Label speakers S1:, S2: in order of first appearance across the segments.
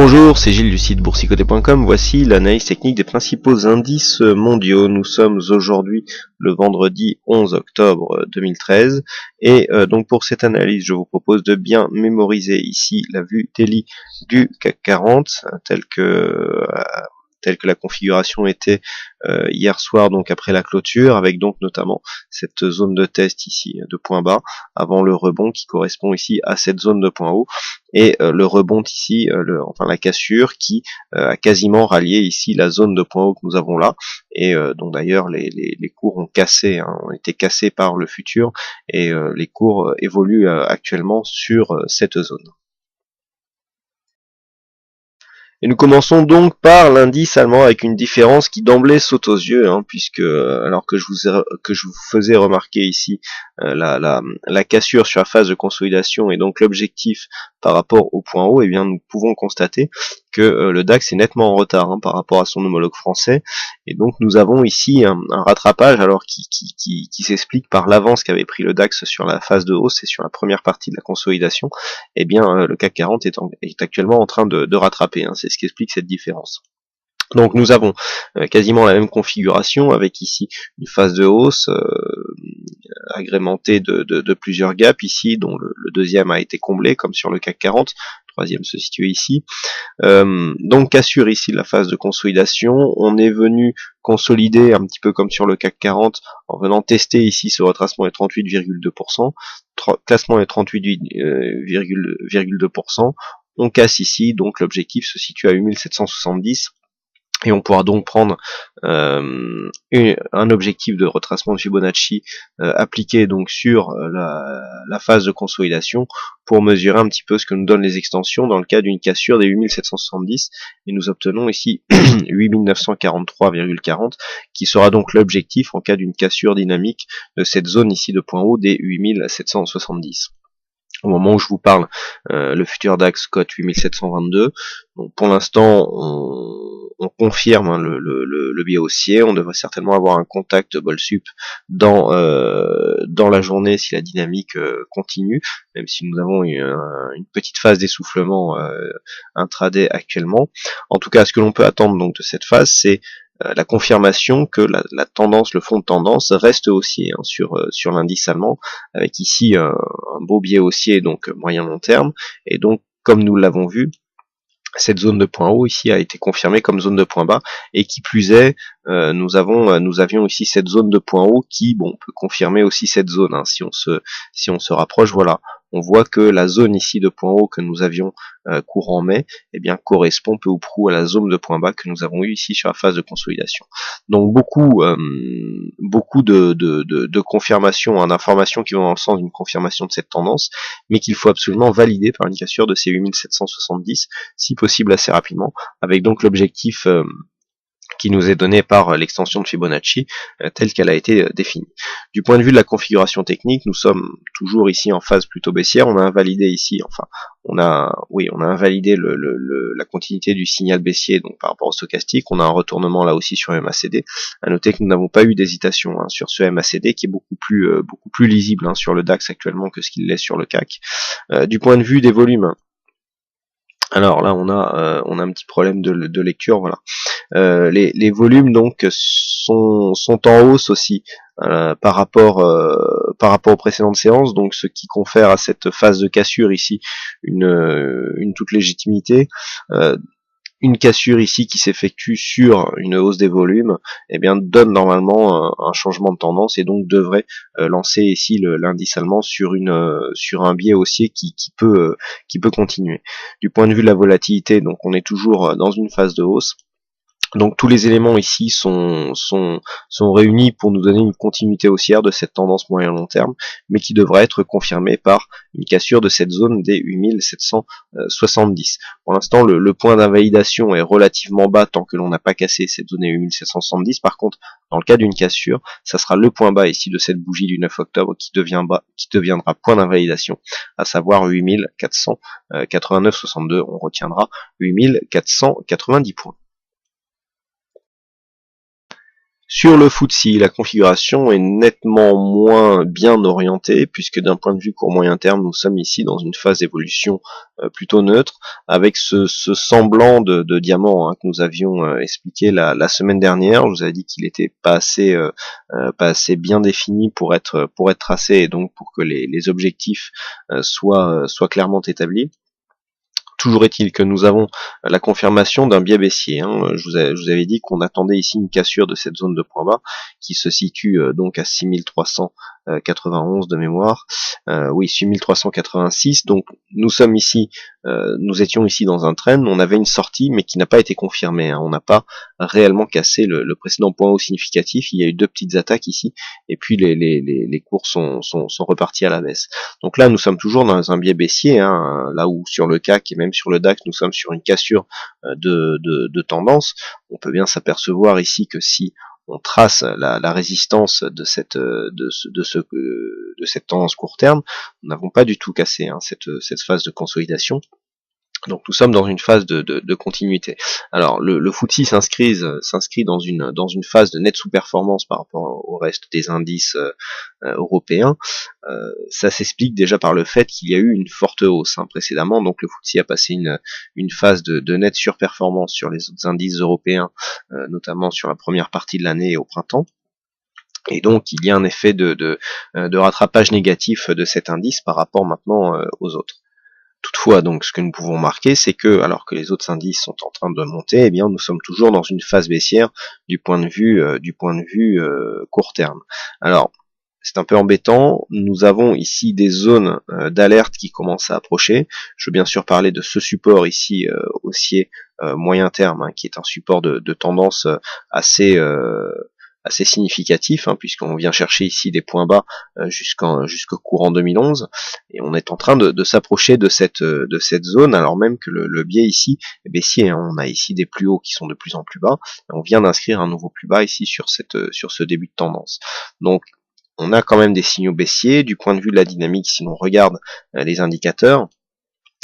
S1: Bonjour, c'est Gilles du site boursicoté.com. Voici l'analyse technique des principaux indices mondiaux. Nous sommes aujourd'hui le vendredi 11 octobre 2013 et donc pour cette analyse, je vous propose de bien mémoriser ici la vue daily du CAC 40 telle que la configuration était hier soir, donc après la clôture, avec donc notamment cette zone de test ici de point bas avant le rebond qui correspond ici à cette zone de point haut, et le rebond ici, la cassure qui a quasiment rallié ici la zone de point haut que nous avons là, et donc d'ailleurs les cours ont cassé, ont été cassés par le futur, et les cours évoluent actuellement sur cette zone. Et nous commençons donc par l'indice allemand avec une différence qui d'emblée saute aux yeux, puisque alors que je vous faisais remarquer ici la cassure sur la phase de consolidation et donc l'objectif par rapport au point haut, eh bien nous pouvons constater que le DAX est nettement en retard par rapport à son homologue français, et donc nous avons ici un rattrapage alors qui s'explique par l'avance qu'avait pris le DAX sur la phase de hausse et sur la première partie de la consolidation. Eh bien le CAC 40 est actuellement en train de rattraper, c'est ce qui explique cette différence. Donc nous avons quasiment la même configuration avec ici une phase de hausse agrémentée de plusieurs gaps ici, dont le deuxième a été comblé comme sur le CAC 40, le troisième se situe ici. Donc cassure ici la phase de consolidation, on est venu consolider un petit peu comme sur le CAC 40 en venant tester ici ce retracement est 38,2%, classement est 38,2%, on casse ici, donc l'objectif se situe à 8770, et on pourra donc prendre un objectif de retracement de Fibonacci appliqué donc sur la phase de consolidation pour mesurer un petit peu ce que nous donnent les extensions dans le cas d'une cassure des 8770, et nous obtenons ici 8943,40 qui sera donc l'objectif en cas d'une cassure dynamique de cette zone ici de point haut des 8770. Au moment où je vous parle, le futur DAX cote 8722. Donc pour l'instant, on confirme le biais haussier. On devrait certainement avoir un contact bol sup dans la journée si la dynamique continue, même si nous avons une petite phase d'essoufflement intraday actuellement. En tout cas, ce que l'on peut attendre donc de cette phase, c'est la confirmation que la tendance, le fond de tendance reste haussier sur l'indice allemand, avec ici un beau biais haussier donc moyen long terme, et donc comme nous l'avons vu, cette zone de point haut ici a été confirmée comme zone de point bas, et qui plus est, nous avions ici cette zone de point haut qui peut confirmer aussi cette zone, si on se rapproche, voilà. On voit que la zone ici de point haut que nous avions courant mai, eh bien correspond peu ou prou à la zone de point bas que nous avons eu ici sur la phase de consolidation. Donc beaucoup de confirmations, d'informations qui vont dans le sens d'une confirmation de cette tendance, mais qu'il faut absolument valider par une cassure de ces 8770, si possible assez rapidement, avec donc l'objectif qui nous est donné par l'extension de Fibonacci telle qu'elle a été définie. Du point de vue de la configuration technique, nous sommes toujours ici en phase plutôt baissière. On a invalidé ici, on a invalidé la continuité du signal baissier donc par rapport au stochastique. On a un retournement là aussi sur MACD. À noter que nous n'avons pas eu d'hésitation sur ce MACD qui est beaucoup plus lisible sur le DAX actuellement que ce qu'il l'est sur le CAC. Du point de vue des volumes, alors là on a un petit problème de lecture, voilà. Les volumes donc sont en hausse aussi par rapport aux précédentes séances, donc ce qui confère à cette phase de cassure ici une toute légitimité. Une cassure ici qui s'effectue sur une hausse des volumes, eh bien donne normalement un changement de tendance, et donc devrait lancer ici l'indice allemand sur un biais haussier qui peut continuer. Du point de vue de la volatilité, donc on est toujours dans une phase de hausse. Donc tous les éléments ici sont réunis pour nous donner une continuité haussière de cette tendance moyen long terme, mais qui devrait être confirmée par une cassure de cette zone des 8770. Pour l'instant, le point d'invalidation est relativement bas tant que l'on n'a pas cassé cette zone des 8770. Par contre, dans le cas d'une cassure, ça sera le point bas ici de cette bougie du 9 octobre qui deviendra point d'invalidation, à savoir 8489,62. On retiendra 8490 points. Sur le FTSE, la configuration est nettement moins bien orientée, puisque d'un point de vue court moyen terme, nous sommes ici dans une phase d'évolution plutôt neutre, avec ce semblant de diamant, hein, que nous avions expliqué la semaine dernière. Je vous avais dit qu'il n'était pas assez bien défini pour être tracé, et donc pour que les objectifs soient clairement établis. Toujours est-il que nous avons la confirmation d'un biais baissier, hein. Je vous avais dit qu'on attendait ici une cassure de cette zone de point bas qui se situe donc à 6391 de mémoire. Oui, 6386. Donc nous sommes ici, nous étions ici dans un trend, on avait une sortie mais qui n'a pas été confirmée, hein. On n'a pas réellement cassé le précédent point haut significatif. Il y a eu deux petites attaques ici et puis les cours sont repartis à la baisse. Donc là nous sommes toujours dans un biais baissier, hein, là où sur le CAC et même sur le DAX nous sommes sur une cassure de tendance. On peut bien s'apercevoir ici que si on trace la résistance de cette tendance court terme, nous n'avons pas du tout cassé, hein, cette phase de consolidation. Donc nous sommes dans une phase de continuité. Alors le FTSE s'inscrit dans une phase de nette sous-performance par rapport au reste des indices européens. Ça s'explique déjà par le fait qu'il y a eu une forte hausse, hein, précédemment. Donc le FTSE a passé une phase de nette surperformance sur les autres indices européens, notamment sur la première partie de l'année et au printemps. Et donc il y a un effet de rattrapage négatif de cet indice par rapport maintenant aux autres. Toutefois, donc, ce que nous pouvons marquer, c'est que, alors que les autres indices sont en train de monter, eh bien, nous sommes toujours dans une phase baissière du point de vue court terme. Alors, c'est un peu embêtant. Nous avons ici des zones d'alerte qui commencent à approcher. Je veux bien sûr parler de ce support ici haussier moyen terme, hein, qui est un support de tendance assez significatif, hein, puisqu'on vient chercher ici des points bas jusqu'au courant 2011, et on est en train de s'approcher de cette zone, alors même que le biais ici est baissier, hein. On a ici des plus hauts qui sont de plus en plus bas, et on vient d'inscrire un nouveau plus bas ici sur ce début de tendance. Donc on a quand même des signaux baissiers du point de vue de la dynamique si l'on regarde les indicateurs.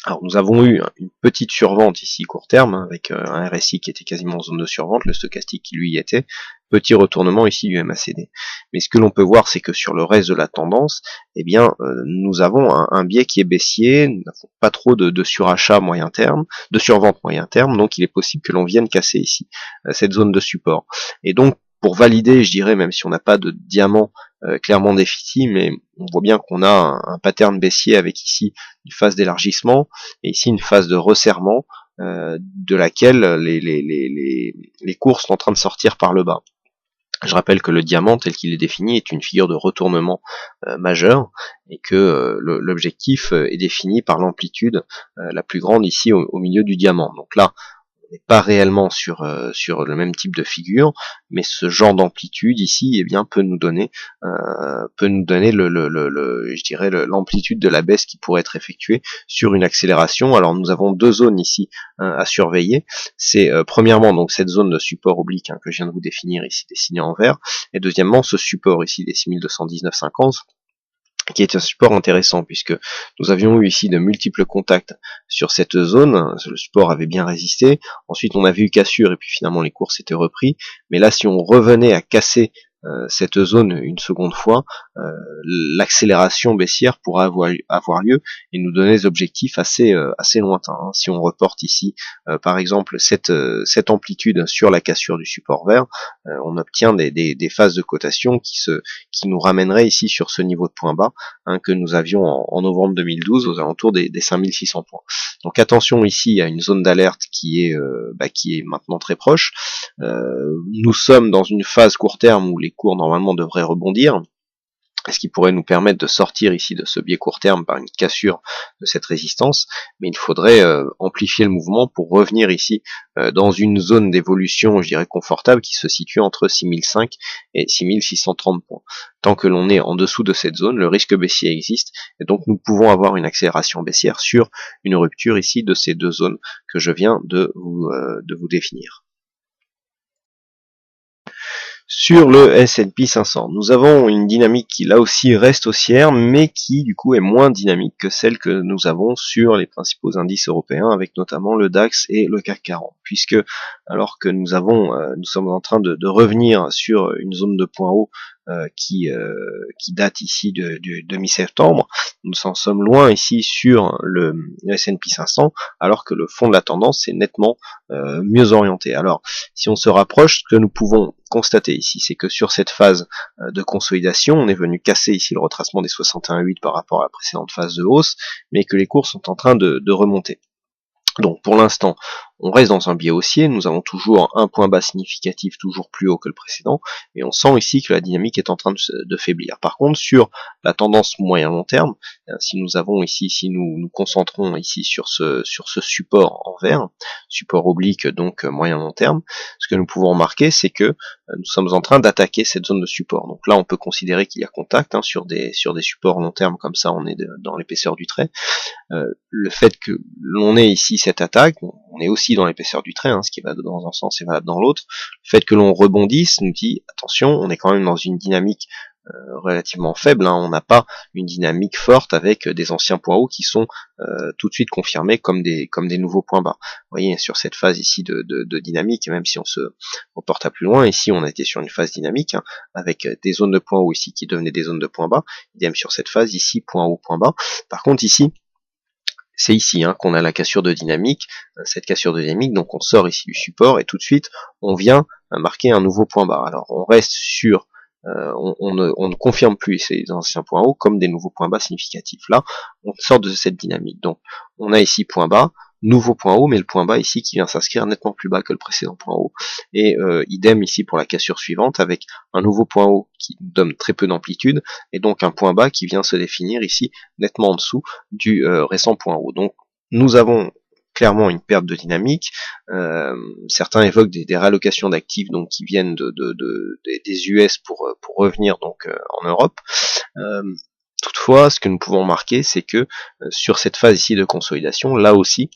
S1: Alors nous avons eu une petite survente ici court terme, hein, avec un RSI qui était quasiment en zone de survente, le stochastique qui lui y était, petit retournement ici du MACD. Mais ce que l'on peut voir, c'est que sur le reste de la tendance, eh bien nous avons un biais qui est baissier, nous n'avons pas trop de surachat moyen terme, de survente moyen terme, donc il est possible que l'on vienne casser ici cette zone de support. Et donc pour valider, je dirais, même si on n'a pas de diamant clairement défini, mais on voit bien qu'on a un pattern baissier avec ici une phase d'élargissement et ici une phase de resserrement de laquelle les cours sont en train de sortir par le bas. Je rappelle que le diamant tel qu'il est défini est une figure de retournement majeur et que l'objectif est défini par l'amplitude la plus grande ici au milieu du diamant. Donc là, on n'est pas réellement sur le même type de figure, mais ce genre d'amplitude ici, eh bien, peut nous donner je dirais l'amplitude de la baisse qui pourrait être effectuée sur une accélération. Alors nous avons deux zones ici à surveiller. C'est premièrement donc cette zone de support oblique, hein, que je viens de vous définir ici dessinée en vert, et deuxièmement ce support ici des 6219,50 qui est un support intéressant puisque nous avions eu ici de multiples contacts sur cette zone, le support avait bien résisté, ensuite on avait eu cassure et puis finalement les cours s'étaient repris, mais là si on revenait à casser cette zone une seconde fois, l'accélération baissière pourra avoir lieu et nous donner des objectifs assez lointains, hein. Si on reporte ici par exemple cette amplitude sur la cassure du support vert, on obtient des phases de cotation qui nous ramèneraient ici sur ce niveau de point bas, hein, que nous avions en novembre 2012 aux alentours des 5600 points. Donc attention ici à une zone d'alerte qui est maintenant très proche. Nous sommes dans une phase court terme où les cours normalement devraient rebondir, ce qui pourrait nous permettre de sortir ici de ce biais court terme par une cassure de cette résistance, mais il faudrait amplifier le mouvement pour revenir ici dans une zone d'évolution, je dirais, confortable, qui se situe entre 6005 et 6630 points. Tant que l'on est en dessous de cette zone, le risque baissier existe, et donc nous pouvons avoir une accélération baissière sur une rupture ici de ces deux zones que je viens de vous définir. Sur le S&P 500, nous avons une dynamique qui là aussi reste haussière, mais qui du coup est moins dynamique que celle que nous avons sur les principaux indices européens, avec notamment le DAX et le CAC 40, puisque alors que nous sommes en train de revenir sur une zone de point haut qui date ici de mi-septembre, nous en sommes loin ici sur le S&P 500, alors que le fond de la tendance est nettement mieux orienté. Alors, si on se rapproche, ce que nous pouvons constater ici, c'est que sur cette phase de consolidation, on est venu casser ici le retracement des 61,8 par rapport à la précédente phase de hausse, mais que les cours sont en train de remonter. Donc pour l'instant, on reste dans un biais haussier, nous avons toujours un point bas significatif, toujours plus haut que le précédent, et on sent ici que la dynamique est en train de faiblir. Par contre, sur la tendance moyen-long terme, si nous nous concentrons ici sur ce support en vert, support oblique donc moyen-long terme, ce que nous pouvons remarquer, c'est que nous sommes en train d'attaquer cette zone de support. Donc là, on peut considérer qu'il y a contact sur des supports long terme, comme ça on est dans l'épaisseur du trait. Le fait que l'on ait ici cette attaque, on est aussi dans l'épaisseur du trait, ce qui va dans un sens est valable dans l'autre. Le fait que l'on rebondisse nous dit attention, on est quand même dans une dynamique relativement faible, on n'a pas une dynamique forte avec des anciens points hauts qui sont tout de suite confirmés comme des nouveaux points bas. Vous voyez, sur cette phase ici de dynamique, même si on se reporte à plus loin, ici on a été sur une phase dynamique, avec des zones de points hauts ici qui devenaient des zones de points bas, idem sur cette phase ici, point haut, point bas. Par contre ici, c'est ici qu'on a la cassure de dynamique, cette cassure de dynamique, donc on sort ici du support et tout de suite on vient marquer un nouveau point bas. Alors on reste sur, on ne confirme plus ces anciens points hauts comme des nouveaux points bas significatifs. Là, on sort de cette dynamique. Donc on a ici point bas, nouveau point haut, mais le point bas ici qui vient s'inscrire nettement plus bas que le précédent point haut. Et idem ici pour la cassure suivante avec un nouveau point haut qui donne très peu d'amplitude et donc un point bas qui vient se définir ici nettement en dessous du récent point haut. Donc nous avons clairement une perte de dynamique. Certains évoquent des réallocations d'actifs donc qui viennent des US pour revenir donc en Europe. Toutefois, ce que nous pouvons remarquer, c'est que sur cette phase ici de consolidation, là aussi,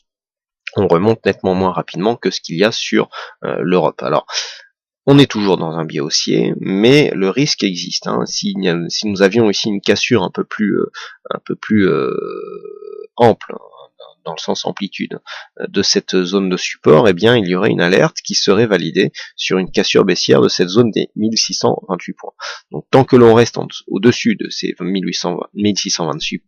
S1: on remonte nettement moins rapidement que ce qu'il y a sur l'Europe. Alors, on est toujours dans un biais haussier, mais le risque existe. Si nous avions ici une cassure un peu plus ample, dans le sens amplitude, de cette zone de support, eh bien il y aurait une alerte qui serait validée sur une cassure baissière de cette zone des 1628 points. Donc tant que l'on reste au-dessus de ces 1628,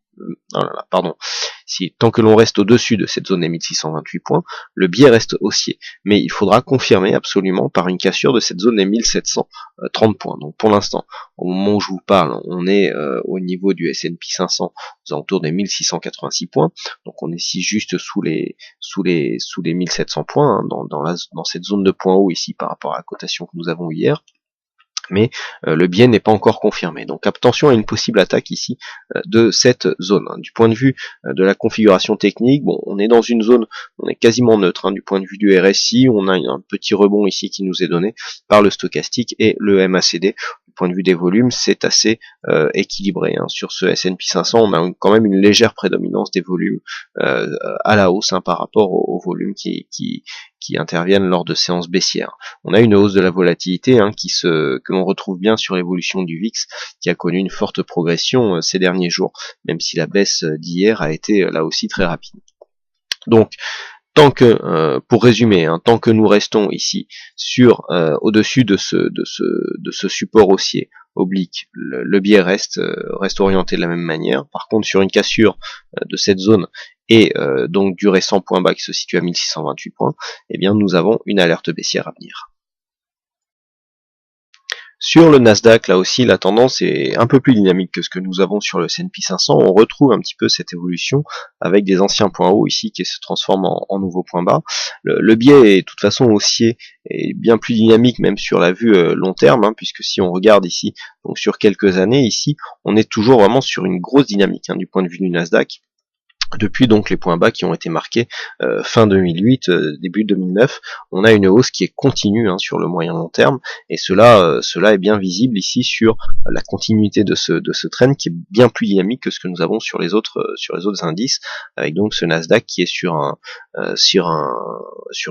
S1: tant que l'on reste au-dessus de cette zone des 1628 points, le biais reste haussier. Mais il faudra confirmer absolument par une cassure de cette zone des 1730 points. Donc pour l'instant, au moment où je vous parle, on est au niveau du S&P 500 aux alentours des 1686 points. Donc on est ici juste sous les 1700 points, dans cette zone de point haut ici par rapport à la cotation que nous avons hier. Mais le biais n'est pas encore confirmé. Donc attention à une possible attaque ici de cette zone. Du point de vue de la configuration technique, bon, on est dans une zone, on est quasiment neutre. Du point de vue du RSI, on a un petit rebond ici qui nous est donné par le stochastique et le MACD. Du point de vue des volumes, c'est assez équilibré. Sur ce S&P 500, on a quand même une légère prédominance des volumes à la hausse par rapport aux volumes qui interviennent lors de séances baissières. On a une hausse de la volatilité que l'on retrouve bien sur l'évolution du VIX, qui a connu une forte progression ces derniers jours, même si la baisse d'hier a été là aussi très rapide. Donc, tant que, pour résumer, tant que nous restons ici sur au-dessus de ce support haussier oblique, le biais reste orienté de la même manière. Par contre, sur une cassure de cette zone et donc du récent point bas qui se situe à 1628 points, eh bien nous avons une alerte baissière à venir. Sur le Nasdaq, là aussi, la tendance est un peu plus dynamique que ce que nous avons sur le S&P 500. On retrouve un petit peu cette évolution avec des anciens points hauts ici qui se transforment en nouveaux points bas. Le biais est de toute façon haussier et bien plus dynamique même sur la vue long terme, puisque si on regarde ici, donc sur quelques années ici, on est toujours vraiment sur une grosse dynamique du point de vue du Nasdaq. Depuis donc les points bas qui ont été marqués fin 2008, début 2009, on a une hausse qui est continue sur le moyen long terme, et cela est bien visible ici sur la continuité de ce trend qui est bien plus dynamique que ce que nous avons sur les autres indices, avec donc ce Nasdaq qui est sur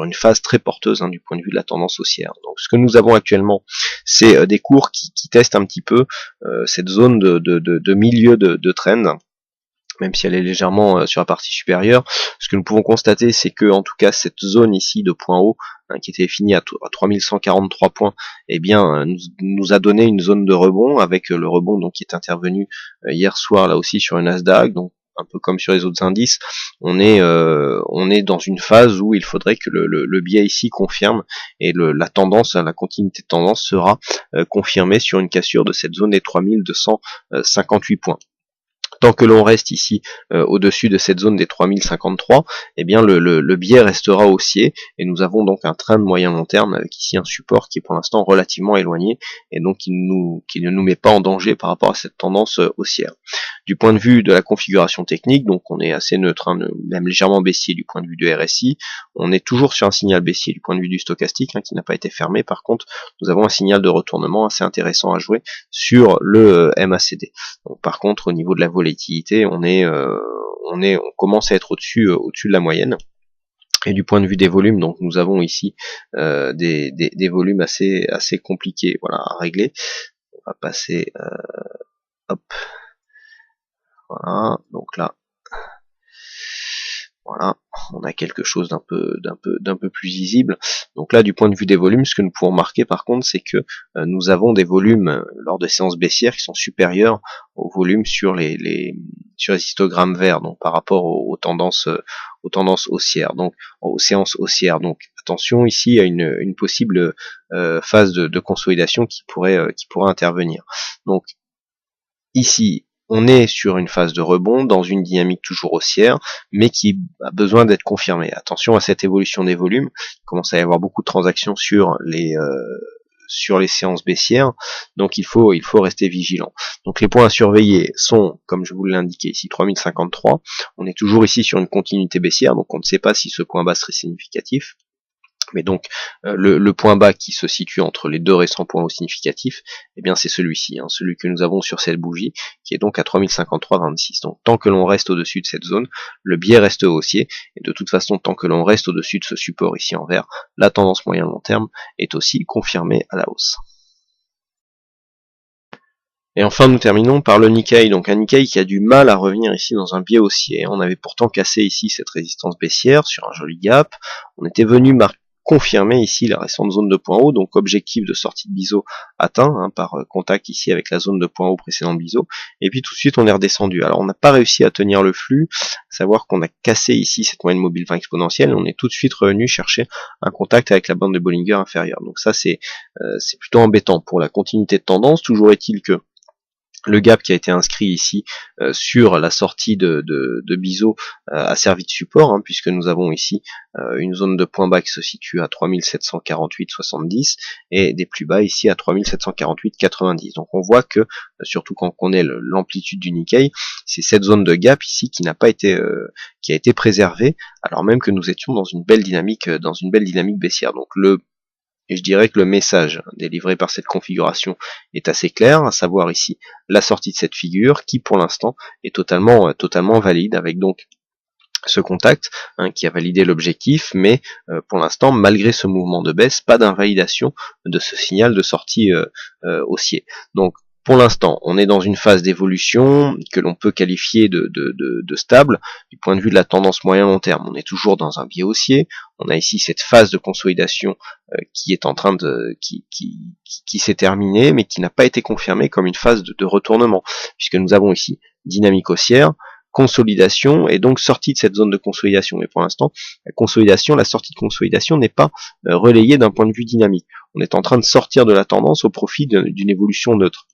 S1: une phase très porteuse du point de vue de la tendance haussière. Donc ce que nous avons actuellement, c'est des cours qui testent un petit peu cette zone de milieu de trend, même si elle est légèrement sur la partie supérieure. Ce que nous pouvons constater, c'est que en tout cas cette zone ici de point haut, qui était définie à 3143 points, eh bien nous a donné une zone de rebond, avec le rebond donc qui est intervenu hier soir là aussi sur une Nasdaq. Donc un peu comme sur les autres indices, on est dans une phase où il faudrait que le biais ici confirme, et la tendance, la continuité de tendance sera confirmée sur une cassure de cette zone des 3258 points. Tant que l'on reste ici au-dessus de cette zone des 3053, eh bien le biais restera haussier, et nous avons donc un trend moyen long terme avec ici un support qui est pour l'instant relativement éloigné, et donc qui ne nous met pas en danger par rapport à cette tendance haussière. Du point de vue de la configuration technique, donc on est assez neutre, même légèrement baissier du point de vue du RSI. On est toujours sur un signal baissier du point de vue du stochastique, qui n'a pas été fermé. Par contre, nous avons un signal de retournement assez intéressant à jouer sur le MACD. Donc, par contre, au niveau de la volatilité, on commence à être au-dessus de la moyenne. Et du point de vue des volumes, donc nous avons ici des volumes assez compliqués, voilà, à régler. On va passer, hop, voilà, donc là, voilà, on a quelque chose d'un peu plus visible. Donc là, du point de vue des volumes, ce que nous pouvons remarquer par contre, c'est que nous avons des volumes lors de séances baissières qui sont supérieurs aux volumes sur les histogrammes verts, donc par rapport aux tendances haussières, donc aux séances haussières. Donc attention ici à une possible phase de consolidation qui pourrait intervenir. Donc ici, on est sur une phase de rebond, dans une dynamique toujours haussière, mais qui a besoin d'être confirmée. Attention à cette évolution des volumes. Il commence à y avoir beaucoup de transactions sur les séances baissières, donc il faut rester vigilant. Donc les points à surveiller sont, comme je vous l'ai indiqué ici, 3053. On est toujours ici sur une continuité baissière, donc on ne sait pas si ce point bas serait significatif. Mais donc le point bas qui se situe entre les deux récents points hauts significatifs, eh bien c'est celui-ci, celui que nous avons sur cette bougie, qui est donc à 3053,26. Donc tant que l'on reste au-dessus de cette zone, le biais reste haussier, et de toute façon tant que l'on reste au-dessus de ce support ici en vert, la tendance moyen long terme est aussi confirmée à la hausse. Et enfin, nous terminons par le Nikkei, donc un Nikkei qui a du mal à revenir ici dans un biais haussier. On avait pourtant cassé ici cette résistance baissière sur un joli gap. On était venu confirmer ici la récente zone de point haut, donc objectif de sortie de biseau atteint par contact ici avec la zone de point haut précédent de biseau, et puis tout de suite on est redescendu. Alors on n'a pas réussi à tenir le flux, à savoir qu'on a cassé ici cette moyenne mobile 20 exponentielle, et on est tout de suite revenu chercher un contact avec la bande de Bollinger inférieure. Donc ça c'est plutôt embêtant pour la continuité de tendance. Toujours est-il que le gap qui a été inscrit ici sur la sortie de biseau a servi de support, puisque nous avons ici une zone de point bas qui se situe à 3748,70 et des plus bas ici à 3748,90. Donc on voit que, surtout quand on connaît l'amplitude du Nikkei, c'est cette zone de gap ici qui n'a pas été qui a été préservée, alors même que nous étions dans une belle dynamique baissière. Donc et je dirais que le message délivré par cette configuration est assez clair, à savoir ici la sortie de cette figure qui pour l'instant est totalement valide, avec donc ce contact qui a validé l'objectif, mais pour l'instant, malgré ce mouvement de baisse, pas d'invalidation de ce signal de sortie haussier. Donc pour l'instant, on est dans une phase d'évolution que l'on peut qualifier de stable du point de vue de la tendance moyen long terme. On est toujours dans un biais haussier. On a ici cette phase de consolidation qui est en train qui s'est terminée, mais qui n'a pas été confirmée comme une phase de retournement, puisque nous avons ici dynamique haussière, consolidation et donc sortie de cette zone de consolidation. Mais pour l'instant, la sortie de consolidation n'est pas relayée d'un point de vue dynamique. On est en train de sortir de la tendance au profit d'une évolution neutre.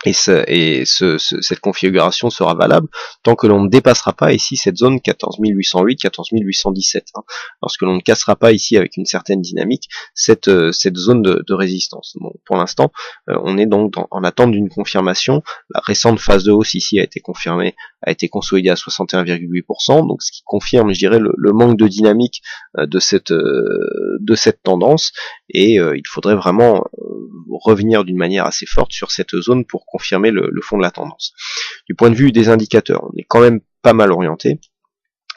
S1: Et cette configuration sera valable tant que l'on ne dépassera pas ici cette zone 14808, 14817. Lorsque l'on ne cassera pas ici avec une certaine dynamique cette zone de résistance. Bon, pour l'instant, on est donc en attente d'une confirmation. La récente phase de hausse ici a été confirmée a été consolidé à 61,8%, donc ce qui confirme, je dirais, le manque de dynamique de cette tendance, et il faudrait vraiment revenir d'une manière assez forte sur cette zone pour confirmer le fond de la tendance. Du point de vue des indicateurs, on est quand même pas mal orienté,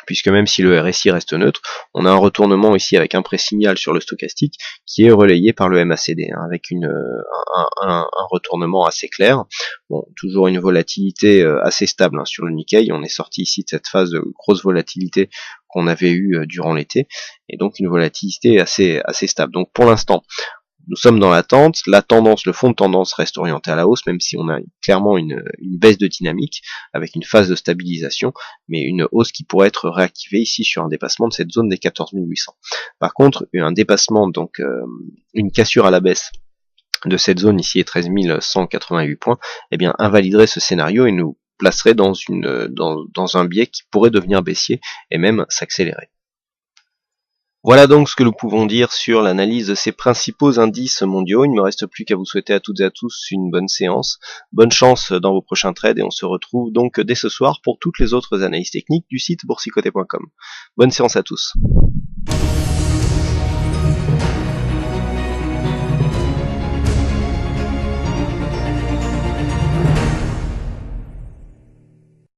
S1: puisque même si le RSI reste neutre, on a un retournement ici avec un pré-signal sur le stochastique qui est relayé par le MACD, hein, avec un retournement assez clair. Bon, toujours une volatilité assez stable, hein, sur le Nikkei. On est sorti ici de cette phase de grosse volatilité qu'on avait eue durant l'été, et donc une volatilité assez stable. Donc pour l'instant, nous sommes dans l'attente, la tendance, le fond de tendance reste orienté à la hausse, même si on a clairement une baisse de dynamique, avec une phase de stabilisation, mais une hausse qui pourrait être réactivée ici sur un dépassement de cette zone des 14 800. Par contre, un dépassement, donc une cassure à la baisse de cette zone ici est 13 188 points, eh bien invaliderait ce scénario et nous placerait dans un biais qui pourrait devenir baissier et même s'accélérer. Voilà donc ce que nous pouvons dire sur l'analyse de ces principaux indices mondiaux. Il ne me reste plus qu'à vous souhaiter à toutes et à tous une bonne séance, bonne chance dans vos prochains trades, et on se retrouve donc dès ce soir pour toutes les autres analyses techniques du site boursicoté.com. Bonne séance à tous.